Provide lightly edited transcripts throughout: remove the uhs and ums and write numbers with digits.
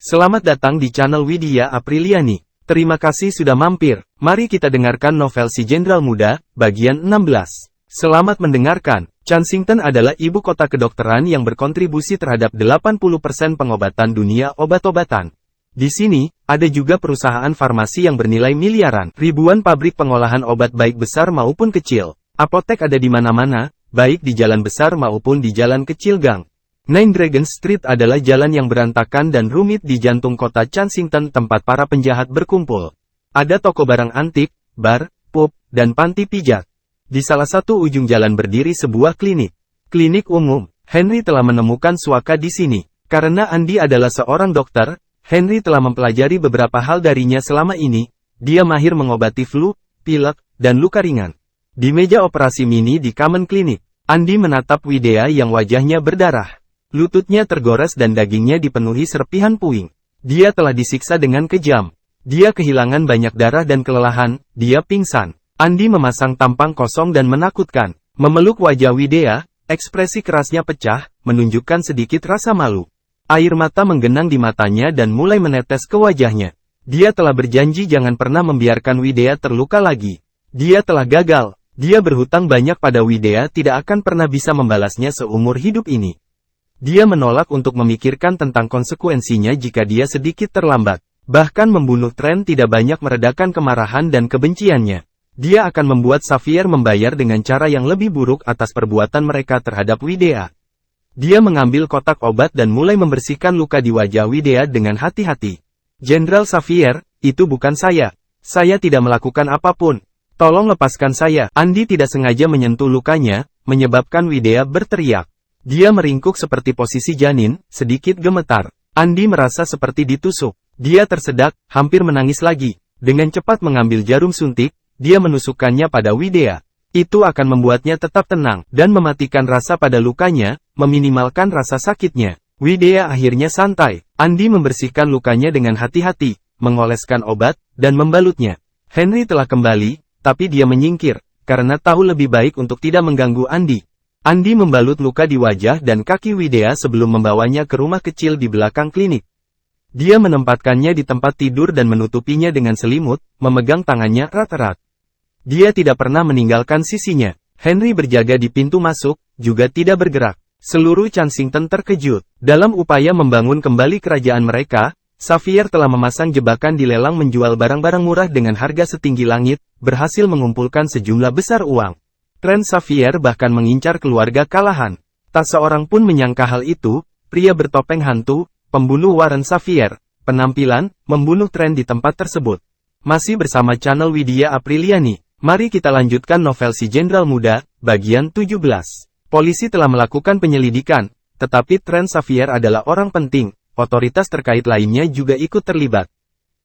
Selamat datang di channel Widya Apriliani. Terima kasih sudah mampir. Mari kita dengarkan novel Si Jenderal Muda, bagian 16. Selamat mendengarkan. Kensington adalah ibu kota kedokteran yang berkontribusi terhadap 80% pengobatan dunia obat-obatan. Di sini, ada juga perusahaan farmasi yang bernilai miliaran, ribuan pabrik pengolahan obat baik besar maupun kecil. Apotek ada di mana-mana, baik di jalan besar maupun di jalan kecil gang. Nine Dragon Street adalah jalan yang berantakan dan rumit di jantung kota Kensington tempat para penjahat berkumpul. Ada toko barang antik, bar, pub, dan panti pijat. Di salah satu ujung jalan berdiri sebuah klinik. Klinik umum. Henry telah menemukan Suaka di sini. Karena Andy adalah seorang dokter, Henry telah mempelajari beberapa hal darinya selama ini. Dia mahir mengobati flu, pilek, dan luka ringan. Di meja operasi mini di Common Clinic, Andy menatap Widya yang wajahnya berdarah. Lututnya tergores dan dagingnya dipenuhi serpihan puing. Dia telah disiksa dengan kejam. Dia kehilangan banyak darah dan kelelahan, dia pingsan. Andy memasang tampang kosong dan menakutkan. Memeluk wajah Widya, ekspresi kerasnya pecah, menunjukkan sedikit rasa malu. Air mata menggenang di matanya dan mulai menetes ke wajahnya. Dia telah berjanji jangan pernah membiarkan Widya terluka lagi. Dia telah gagal. Dia berhutang banyak pada Widya tidak akan pernah bisa membalasnya seumur hidup ini. Dia menolak untuk memikirkan tentang konsekuensinya jika dia sedikit terlambat. Bahkan membunuh Trent tidak banyak meredakan kemarahan dan kebenciannya. Dia akan membuat Xavier membayar dengan cara yang lebih buruk atas perbuatan mereka terhadap Widya. Dia mengambil kotak obat dan mulai membersihkan luka di wajah Widya dengan hati-hati. Jenderal Xavier, itu bukan saya. Saya tidak melakukan apapun. Tolong lepaskan saya. Andy tidak sengaja menyentuh lukanya, menyebabkan Widya berteriak. Dia meringkuk seperti posisi janin, sedikit gemetar. Andy merasa seperti ditusuk. Dia tersedak, hampir menangis lagi. Dengan cepat mengambil jarum suntik, dia menusukkannya pada Widya. Itu akan membuatnya tetap tenang, dan mematikan rasa pada lukanya, meminimalkan rasa sakitnya. Widya akhirnya santai. Andy membersihkan lukanya dengan hati-hati, mengoleskan obat, dan membalutnya. Henry telah kembali, tapi dia menyingkir, karena tahu lebih baik untuk tidak mengganggu Andy. Andy membalut luka di wajah dan kaki Widya sebelum membawanya ke rumah kecil di belakang klinik. Dia menempatkannya di tempat tidur dan menutupinya dengan selimut, memegang tangannya erat-erat. Dia tidak pernah meninggalkan sisinya. Henry berjaga di pintu masuk, juga tidak bergerak. Seluruh Kensington terkejut. Dalam upaya membangun kembali kerajaan mereka, Xavier telah memasang jebakan di lelang menjual barang-barang murah dengan harga setinggi langit, berhasil mengumpulkan sejumlah besar uang. Trent Xavier bahkan mengincar keluarga Callahan. Tak seorang pun menyangka hal itu, pria bertopeng hantu, pembunuh Warren Xavier, penampilan, membunuh Trent di tempat tersebut. Masih bersama channel Widya Apriliani, mari kita lanjutkan novel Si Jenderal Muda, bagian 17. Polisi telah melakukan penyelidikan, tetapi Trent Xavier adalah orang penting, otoritas terkait lainnya juga ikut terlibat.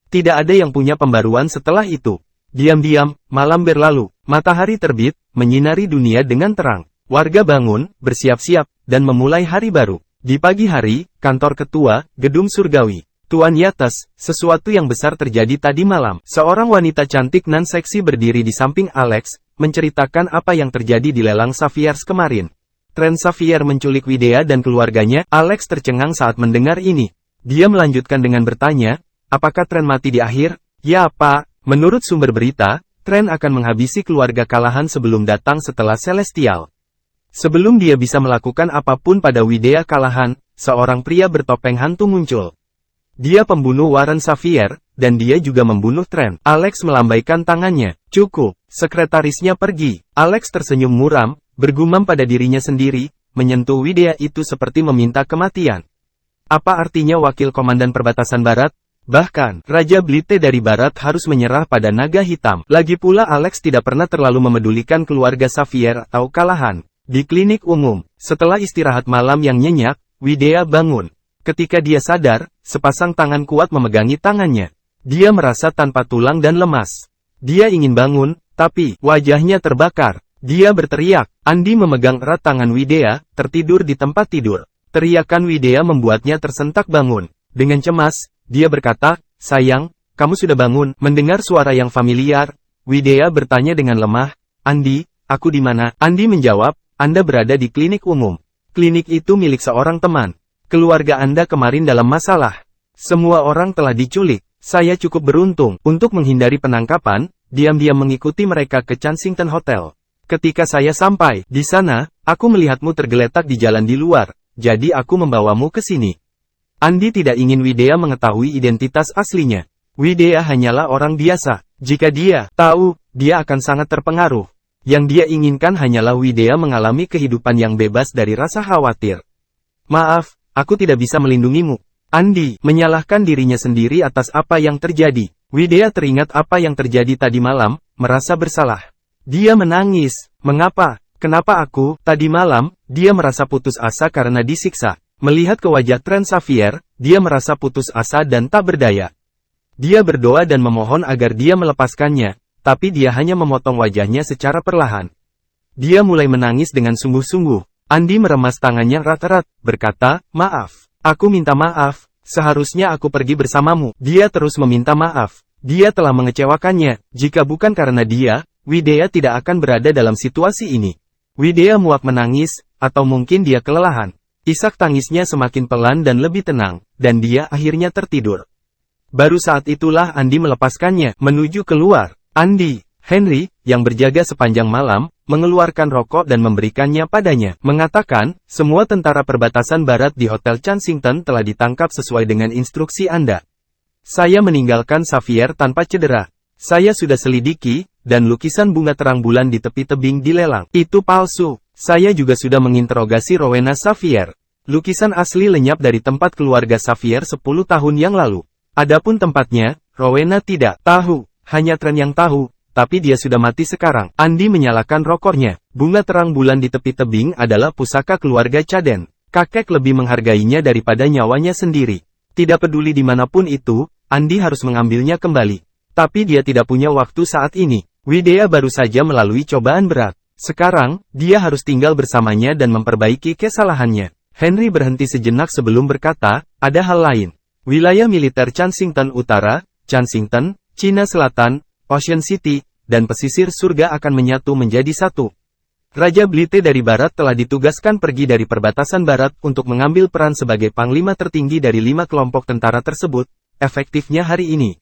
Tidak ada yang punya pembaruan setelah itu. Diam-diam, malam berlalu, matahari terbit, menyinari dunia dengan terang. Warga bangun, bersiap-siap, dan memulai hari baru. Di pagi hari, kantor ketua, gedung surgawi. Tuan Yates, sesuatu yang besar terjadi tadi malam. Seorang wanita cantik nan seksi berdiri di samping Alex, menceritakan apa yang terjadi di lelang Xavier kemarin. Trent Xavier menculik Widya dan keluarganya. Alex tercengang saat mendengar ini. Dia melanjutkan dengan bertanya, apakah Trent mati di akhir? Ya Pak. Menurut sumber berita, Trent akan menghabisi keluarga Callahan sebelum datang setelah Celestial. Sebelum dia bisa melakukan apapun pada Widya Callahan, seorang pria bertopeng hantu muncul. Dia pembunuh Warren Xavier, dan dia juga membunuh Trent. Alex melambaikan tangannya. Cukup, sekretarisnya pergi. Alex tersenyum muram, bergumam pada dirinya sendiri, menyentuh Widya itu seperti meminta kematian. Apa artinya wakil komandan perbatasan barat? Bahkan, Raja Blite dari barat harus menyerah pada naga hitam. Lagi pula Alex tidak pernah terlalu memedulikan keluarga Xavier atau Callahan. Di klinik umum, setelah istirahat malam yang nyenyak, Widya bangun. Ketika dia sadar, sepasang tangan kuat memegangi tangannya. Dia merasa tanpa tulang dan lemas. Dia ingin bangun, tapi wajahnya terbakar. Dia berteriak. Andy memegang erat tangan Widya, tertidur di tempat tidur. Teriakan Widya membuatnya tersentak bangun. Dengan cemas, dia berkata, sayang, kamu sudah bangun. Mendengar suara yang familiar, Widya bertanya dengan lemah, Andy, aku di mana? Andy menjawab, Anda berada di klinik umum. Klinik itu milik seorang teman. Keluarga Anda kemarin dalam masalah. Semua orang telah diculik. Saya cukup beruntung. Untuk menghindari penangkapan, diam-diam mengikuti mereka ke Kensington Hotel. Ketika saya sampai di sana, aku melihatmu tergeletak di jalan di luar, jadi aku membawamu ke sini. Andi tidak ingin Widya mengetahui identitas aslinya. Widya hanyalah orang biasa. Jika dia tahu, dia akan sangat terpengaruh. Yang dia inginkan hanyalah Widya mengalami kehidupan yang bebas dari rasa khawatir. Maaf, aku tidak bisa melindungimu. Andi menyalahkan dirinya sendiri atas apa yang terjadi. Widya teringat apa yang terjadi tadi malam, merasa bersalah. Dia menangis. Mengapa? Kenapa aku? Tadi malam, dia merasa putus asa karena disiksa. Melihat ke wajah Trent Xavier, dia merasa putus asa dan tak berdaya. Dia berdoa dan memohon agar dia melepaskannya, tapi dia hanya memotong wajahnya secara perlahan. Dia mulai menangis dengan sungguh-sungguh. Andi meremas tangannya erat-erat, berkata, "Maaf. Aku minta maaf, seharusnya aku pergi bersamamu." Dia terus meminta maaf. Dia telah mengecewakannya. Jika bukan karena dia, Widya tidak akan berada dalam situasi ini. Widya muak menangis, atau mungkin dia kelelahan. Isak tangisnya semakin pelan dan lebih tenang, dan dia akhirnya tertidur. Baru saat itulah Andi melepaskannya, menuju keluar. Andi, Henry, yang berjaga sepanjang malam, mengeluarkan rokok dan memberikannya padanya, mengatakan, "Semua tentara perbatasan barat di Hotel Kensington telah ditangkap sesuai dengan instruksi Anda. Saya meninggalkan Xavier tanpa cedera. Saya sudah selidiki, dan lukisan bunga terang bulan di tepi tebing dilelang. Itu palsu. Saya juga sudah menginterogasi Rowena Xavier. Lukisan asli lenyap dari tempat keluarga Xavier 10 tahun yang lalu. Adapun tempatnya, Rowena tidak tahu, hanya Trent yang tahu. Tapi dia sudah mati sekarang." Andi menyalakan rokornya. Bunga terang bulan di tepi tebing adalah pusaka keluarga Caden. Kakek lebih menghargainya daripada nyawanya sendiri. Tidak peduli dimanapun itu, Andi harus mengambilnya kembali. Tapi dia tidak punya waktu saat ini. Widya baru saja melalui cobaan berat. Sekarang, dia harus tinggal bersamanya dan memperbaiki kesalahannya. Henry berhenti sejenak sebelum berkata, "Ada hal lain. Wilayah militer Kensington Utara, Kensington, Cina Selatan, Ocean City, dan pesisir surga akan menyatu menjadi satu. Raja Blite dari Barat telah ditugaskan pergi dari perbatasan Barat untuk mengambil peran sebagai panglima tertinggi dari 5 kelompok tentara tersebut, efektifnya hari ini."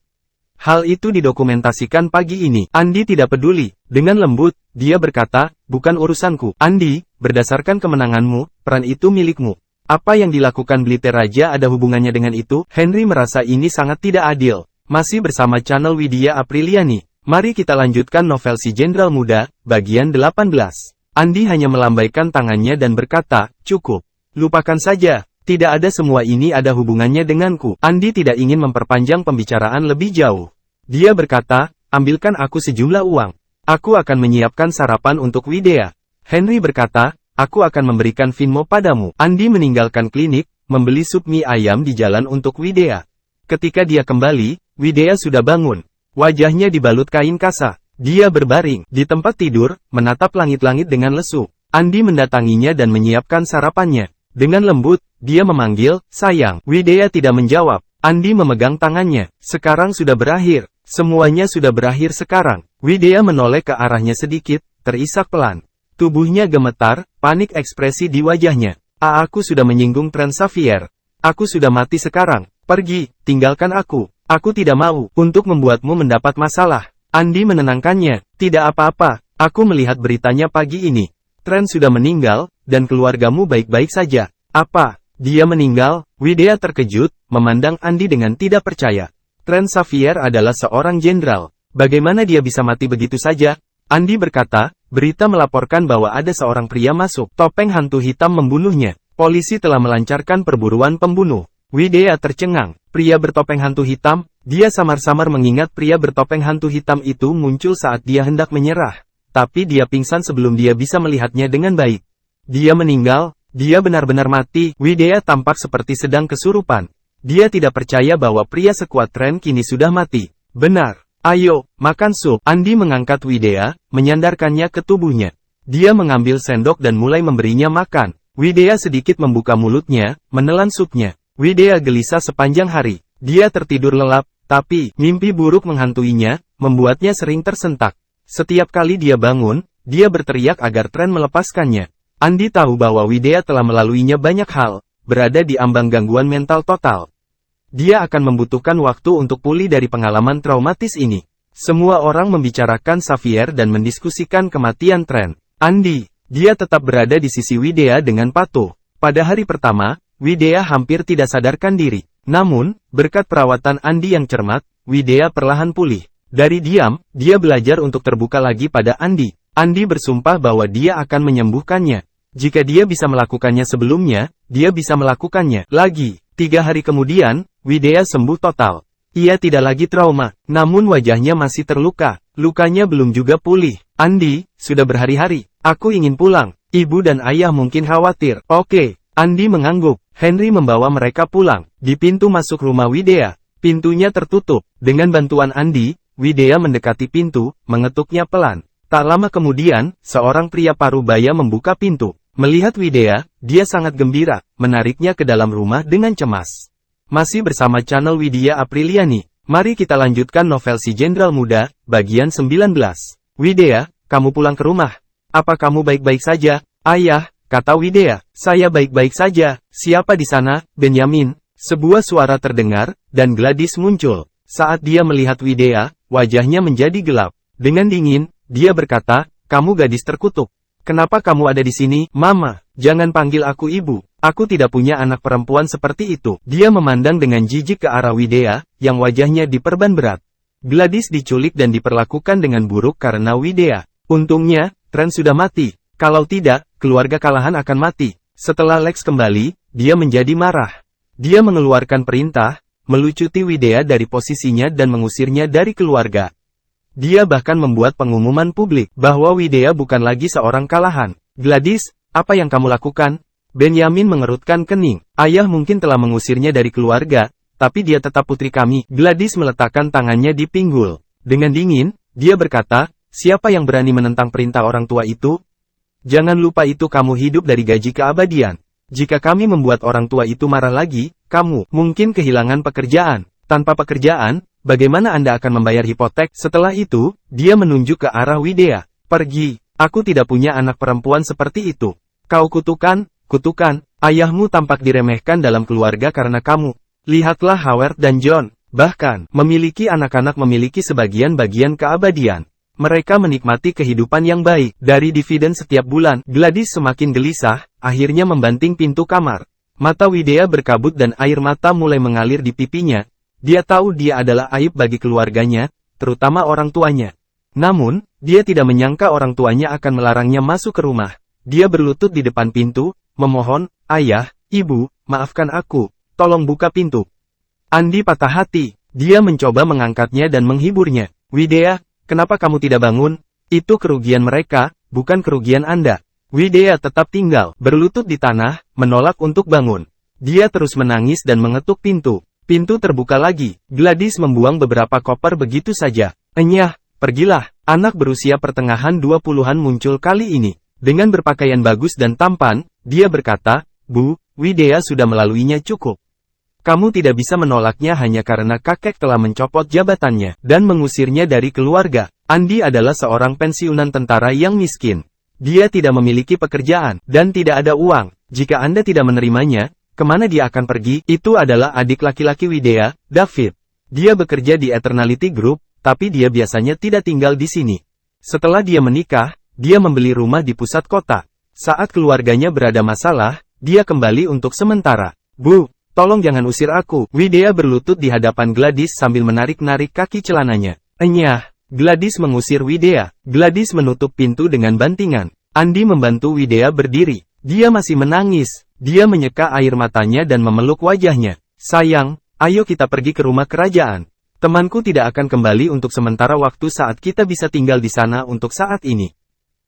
Hal itu didokumentasikan pagi ini. Andi tidak peduli. Dengan lembut, dia berkata, "Bukan urusanku." "Andi, berdasarkan kemenanganmu, peran itu milikmu. Apa yang dilakukan Blite Raja ada hubungannya dengan itu?" Henry merasa ini sangat tidak adil. Masih bersama channel Widya Apriliani. Mari kita lanjutkan novel Si Jenderal Muda, bagian 18. Andi hanya melambaikan tangannya dan berkata, "Cukup. Lupakan saja. Tidak ada, semua ini ada hubungannya denganku." Andi tidak ingin memperpanjang pembicaraan lebih jauh. Dia berkata, "Ambilkan aku sejumlah uang. Aku akan menyiapkan sarapan untuk Widya." Henry berkata, "Aku akan memberikan Vinmo padamu." Andi meninggalkan klinik, membeli sup mie ayam di jalan untuk Widya. Ketika dia kembali, Widya sudah bangun. Wajahnya dibalut kain kasa. Dia berbaring di tempat tidur, menatap langit-langit dengan lesu. Andi mendatanginya dan menyiapkan sarapannya. Dengan lembut, dia memanggil, "Sayang." Widya tidak menjawab. Andi memegang tangannya. "Sekarang sudah berakhir. Semuanya sudah berakhir sekarang." Widya menoleh ke arahnya sedikit, terisak pelan. Tubuhnya gemetar, panik ekspresi di wajahnya. Aku sudah menyinggung Trent Xavier. Aku sudah mati sekarang. Pergi, tinggalkan aku. Aku tidak mau untuk membuatmu mendapat masalah." Andi menenangkannya. "Tidak apa-apa, aku melihat beritanya pagi ini. Trent sudah meninggal, dan keluargamu baik-baik saja." "Apa? Dia meninggal?" Widya terkejut, memandang Andi dengan tidak percaya. "Trent Xavier adalah seorang jenderal. Bagaimana dia bisa mati begitu saja?" Andi berkata, "Berita melaporkan bahwa ada seorang pria masuk topeng hantu hitam membunuhnya. Polisi telah melancarkan perburuan pembunuh." Widya tercengang. Pria bertopeng hantu hitam? Dia samar-samar mengingat pria bertopeng hantu hitam itu muncul saat dia hendak menyerah. Tapi dia pingsan sebelum dia bisa melihatnya dengan baik. Dia meninggal? Dia benar-benar mati? Widya tampak seperti sedang kesurupan. Dia tidak percaya bahwa pria sekuat Trent kini sudah mati. "Benar. Ayo, makan sup." Andi mengangkat Widya, menyandarkannya ke tubuhnya. Dia mengambil sendok dan mulai memberinya makan. Widya sedikit membuka mulutnya, menelan supnya. Widya gelisah sepanjang hari. Dia tertidur lelap, tapi mimpi buruk menghantuinya, membuatnya sering tersentak. Setiap kali dia bangun, dia berteriak agar Trent melepaskannya. Andi tahu bahwa Widya telah melaluinya banyak hal, berada di ambang gangguan mental total. Dia akan membutuhkan waktu untuk pulih dari pengalaman traumatis ini. Semua orang membicarakan Xavier dan mendiskusikan kematian Trent. Andy, dia tetap berada di sisi Widea dengan patuh. Pada hari pertama, Widea hampir tidak sadarkan diri. Namun, berkat perawatan Andy yang cermat, Widea perlahan pulih. Dari diam, dia belajar untuk terbuka lagi pada Andy. Andy bersumpah bahwa dia akan menyembuhkannya. Jika dia bisa melakukannya sebelumnya, dia bisa melakukannya lagi. 3 hari kemudian, Widea sembuh total. Ia tidak lagi trauma, namun wajahnya masih terluka. Lukanya belum juga pulih. Andy, sudah berhari-hari. Aku ingin pulang. Ibu dan ayah mungkin khawatir. Oke. Andy mengangguk. Henry membawa mereka pulang. Di pintu masuk rumah Widea, pintunya tertutup. Dengan bantuan Andy, Widea mendekati pintu, mengetuknya pelan. Tak lama kemudian, seorang pria parubaya membuka pintu. Melihat Widea, dia sangat gembira, menariknya ke dalam rumah dengan cemas. Masih bersama channel Widya Apriliani. Mari kita lanjutkan novel Si Jenderal Muda, bagian 19. Widea, kamu pulang ke rumah. Apa kamu baik-baik saja? Ayah, kata Widea. Saya baik-baik saja. Siapa di sana? Benyamin. Sebuah suara terdengar, dan Gladys muncul. Saat dia melihat Widea, wajahnya menjadi gelap. Dengan dingin, dia berkata, kamu gadis terkutuk. Kenapa kamu ada di sini, Mama? Jangan panggil aku ibu. Aku tidak punya anak perempuan seperti itu. Dia memandang dengan jijik ke arah Widea, yang wajahnya diperban berat. Gladys diculik dan diperlakukan dengan buruk karena Widea. Untungnya, Trent sudah mati. Kalau tidak, keluarga Callahan akan mati. Setelah Lex kembali, dia menjadi marah. Dia mengeluarkan perintah, melucuti Widea dari posisinya dan mengusirnya dari keluarga. Dia bahkan membuat pengumuman publik bahwa Widea bukan lagi seorang Callahan. Gladys, apa yang kamu lakukan? Benyamin mengerutkan kening. Ayah mungkin telah mengusirnya dari keluarga, tapi dia tetap putri kami. Gladys meletakkan tangannya di pinggul. Dengan dingin, dia berkata, siapa yang berani menentang perintah orang tua itu? Jangan lupa itu kamu hidup dari gaji keabadian. Jika kami membuat orang tua itu marah lagi, kamu mungkin kehilangan pekerjaan. Tanpa pekerjaan, bagaimana Anda akan membayar hipotek? Setelah itu, dia menunjuk ke arah Widea. Pergi, aku tidak punya anak perempuan seperti itu. Kau kutukan, ayahmu tampak diremehkan dalam keluarga karena kamu. Lihatlah Howard dan John, bahkan, memiliki anak-anak memiliki sebagian-bagian keabadian. Mereka menikmati kehidupan yang baik. Dari dividen setiap bulan, Gladys semakin gelisah, akhirnya membanting pintu kamar. Mata Widea berkabut dan air mata mulai mengalir di pipinya. Dia tahu dia adalah aib bagi keluarganya, terutama orang tuanya. Namun, dia tidak menyangka orang tuanya akan melarangnya masuk ke rumah. Dia berlutut di depan pintu, memohon, ayah, ibu, maafkan aku, tolong buka pintu. Andy patah hati. Dia mencoba mengangkatnya dan menghiburnya. Widea, kenapa kamu tidak bangun? Itu kerugian mereka, bukan kerugian Anda. Widea tetap tinggal, berlutut di tanah, menolak untuk bangun. Dia terus menangis dan mengetuk pintu. Pintu terbuka lagi. Gladys membuang beberapa koper begitu saja. Enyah, pergilah. Anak berusia pertengahan 20-an muncul kali ini. Dengan berpakaian bagus dan tampan, dia berkata, Bu, Widea sudah melaluinya cukup. Kamu tidak bisa menolaknya hanya karena kakek telah mencopot jabatannya dan mengusirnya dari keluarga. Andy adalah seorang pensiunan tentara yang miskin. Dia tidak memiliki pekerjaan dan tidak ada uang. Jika Anda tidak menerimanya, kemana dia akan pergi? Itu adalah adik laki-laki Widea, David. Dia bekerja di Eternality Group, tapi dia biasanya tidak tinggal di sini. Setelah dia menikah, dia membeli rumah di pusat kota. Saat keluarganya berada masalah, dia kembali untuk sementara. Bu, tolong jangan usir aku. Widea berlutut di hadapan Gladys sambil menarik-narik kaki celananya. Enyah, Gladys mengusir Widea. Gladys menutup pintu dengan bantingan. Andy membantu Widea berdiri. Dia masih menangis. Dia menyeka air matanya dan memeluk wajahnya. Sayang, ayo kita pergi ke rumah kerajaan. Temanku tidak akan kembali untuk sementara waktu saat kita bisa tinggal di sana untuk saat ini.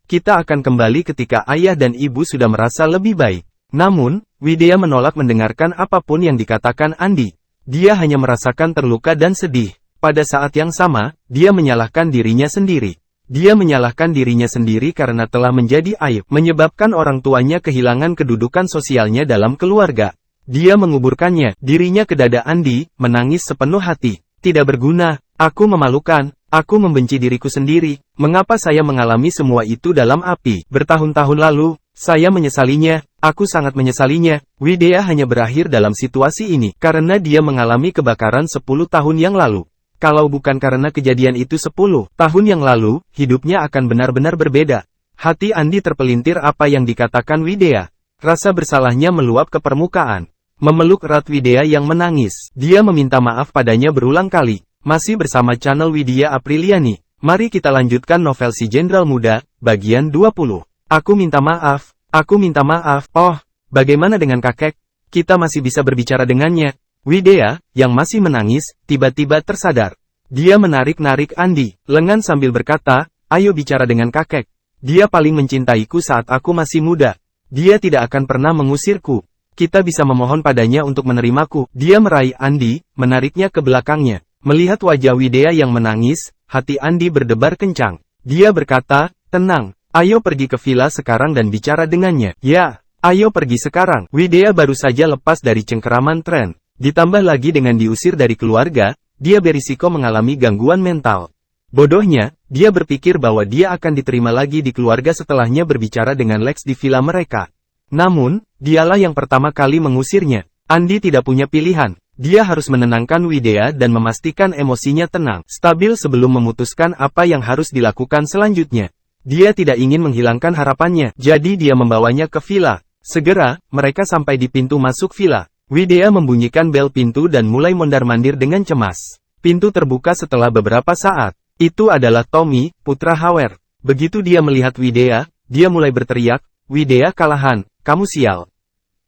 Kita akan kembali ketika ayah dan ibu sudah merasa lebih baik. Namun, Widea menolak mendengarkan apapun yang dikatakan Andy. Dia hanya merasakan terluka dan sedih. Pada saat yang sama, dia menyalahkan dirinya sendiri. Dia menyalahkan dirinya sendiri karena telah menjadi aib, menyebabkan orang tuanya kehilangan kedudukan sosialnya dalam keluarga. Dia menguburkannya, dirinya ke dada Andy, menangis sepenuh hati. Tidak berguna, aku memalukan, aku membenci diriku sendiri. Mengapa saya mengalami semua itu dalam api? Bertahun-tahun lalu, Saya menyesalinya, aku sangat menyesalinya. Widya hanya berakhir dalam situasi ini karena dia mengalami kebakaran 10 tahun yang lalu. Kalau bukan karena kejadian itu 10 tahun yang lalu, hidupnya akan benar-benar berbeda. Hati Andi terpelintir apa yang dikatakan Widya. Rasa bersalahnya meluap ke permukaan. Memeluk erat Widya yang menangis. Dia meminta maaf padanya berulang kali. Masih bersama channel Widya Apriliani. Mari kita lanjutkan novel Si Jenderal Muda, bagian 20. Aku minta maaf. Aku minta maaf. Oh, bagaimana dengan kakek? Kita masih bisa berbicara dengannya. Widya, yang masih menangis, tiba-tiba tersadar. Dia menarik-narik Andi lengan sambil berkata, ayo bicara dengan kakek. Dia paling mencintaiku saat aku masih muda. Dia tidak akan pernah mengusirku. Kita bisa memohon padanya untuk menerimaku. Dia meraih Andi, menariknya ke belakangnya. Melihat wajah Widya yang menangis, hati Andi berdebar kencang. Dia berkata, tenang, ayo pergi ke villa sekarang dan bicara dengannya. Ya, ayo pergi sekarang. Widya baru saja lepas dari cengkeraman tren. Ditambah lagi dengan diusir dari keluarga, dia berisiko mengalami gangguan mental. Bodohnya, dia berpikir bahwa dia akan diterima lagi di keluarga setelahnya berbicara dengan Lex di villa mereka. Namun, dialah yang pertama kali mengusirnya. Andi tidak punya pilihan. Dia harus menenangkan Widya dan memastikan emosinya tenang, stabil sebelum memutuskan apa yang harus dilakukan selanjutnya. Dia tidak ingin menghilangkan harapannya, jadi dia membawanya ke villa. Segera, mereka sampai di pintu masuk villa. Widya membunyikan bel pintu dan mulai mondar-mandir dengan cemas. Pintu terbuka setelah beberapa saat. Itu adalah Tommy, putra Hawer. Begitu dia melihat Widya, dia mulai berteriak, Widya Kalahan, kamu sial.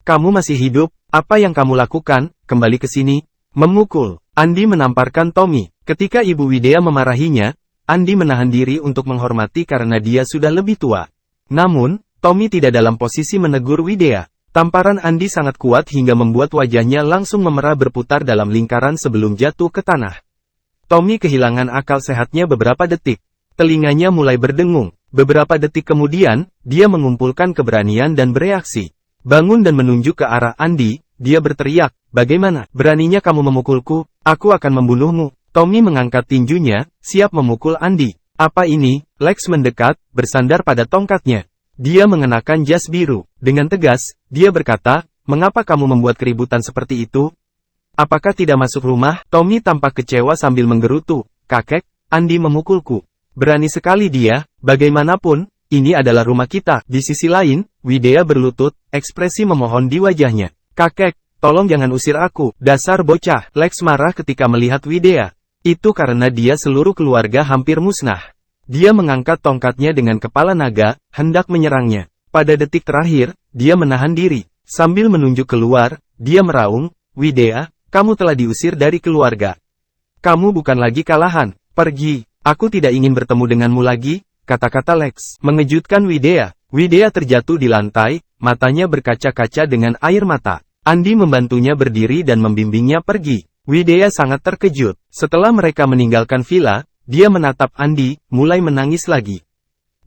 Kamu masih hidup, apa yang kamu lakukan, kembali ke sini. Memukul. Andi menamparkan Tommy. Ketika ibu Widya memarahinya, Andi menahan diri untuk menghormati karena dia sudah lebih tua. Namun, Tommy tidak dalam posisi menegur Widya. Tamparan Andi sangat kuat hingga membuat wajahnya langsung memerah berputar dalam lingkaran sebelum jatuh ke tanah. Tommy kehilangan akal sehatnya beberapa detik. Telinganya mulai berdengung. Beberapa detik kemudian, dia mengumpulkan keberanian dan bereaksi. Bangun dan menunjuk ke arah Andi, dia berteriak, bagaimana? Beraninya kamu memukulku? Aku akan membunuhmu. Tommy mengangkat tinjunya, siap memukul Andi. Apa ini? Lex mendekat, bersandar pada tongkatnya. Dia mengenakan jas biru. Dengan tegas, dia berkata, mengapa kamu membuat keributan seperti itu? Apakah tidak masuk rumah? Tommy tampak kecewa sambil menggerutu. Kakek, Andi memukulku. Berani sekali dia, bagaimanapun, ini adalah rumah kita. Di sisi lain, Widya berlutut, ekspresi memohon di wajahnya. Kakek, tolong jangan usir aku. Dasar bocah. Lex marah ketika melihat Widya. Itu karena dia seluruh keluarga hampir musnah. Dia mengangkat tongkatnya dengan kepala naga, hendak menyerangnya. Pada detik terakhir, dia menahan diri. Sambil menunjuk keluar, dia meraung, Widya, kamu telah diusir dari keluarga. Kamu bukan lagi Kalahan. Pergi. Aku tidak ingin bertemu denganmu lagi, kata-kata Lex. Mengejutkan Widya. Widya terjatuh di lantai, matanya berkaca-kaca dengan air mata. Andi membantunya berdiri dan membimbingnya pergi. Widya sangat terkejut. Setelah mereka meninggalkan villa, dia menatap Andi, mulai menangis lagi.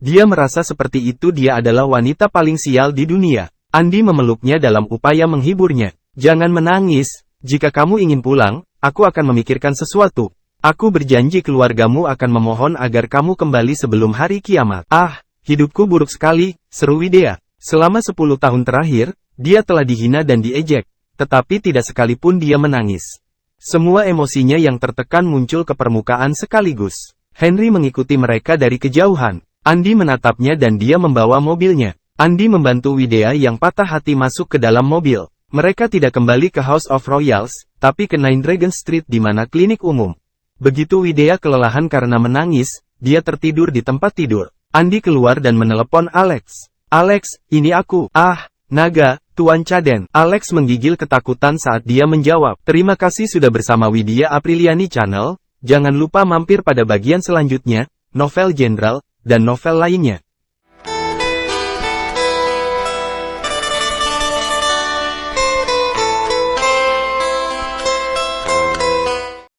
Dia merasa seperti itu dia adalah wanita paling sial di dunia. Andi memeluknya dalam upaya menghiburnya. Jangan menangis, jika kamu ingin pulang, aku akan memikirkan sesuatu. Aku berjanji keluargamu akan memohon agar kamu kembali sebelum hari kiamat. Ah, hidupku buruk sekali, seru Widya. Selama 10 tahun terakhir, dia telah dihina dan diejek, tetapi tidak sekalipun dia menangis. Semua emosinya yang tertekan muncul ke permukaan sekaligus. Henry mengikuti mereka dari kejauhan. Andi menatapnya dan dia membawa mobilnya. Andi membantu Widya yang patah hati masuk ke dalam mobil. Mereka tidak kembali ke House of Royals, tapi ke Nine Dragon Street di mana klinik umum. Begitu Widya kelelahan karena menangis, dia tertidur di tempat tidur. Andi keluar dan menelepon Alex. Alex, ini aku. Ah, naga, Tuan Caden. Alex menggigil ketakutan saat dia menjawab. Terima kasih sudah bersama Widya Apriliani Channel. Jangan lupa mampir pada bagian selanjutnya, novel Jenderal, dan novel lainnya.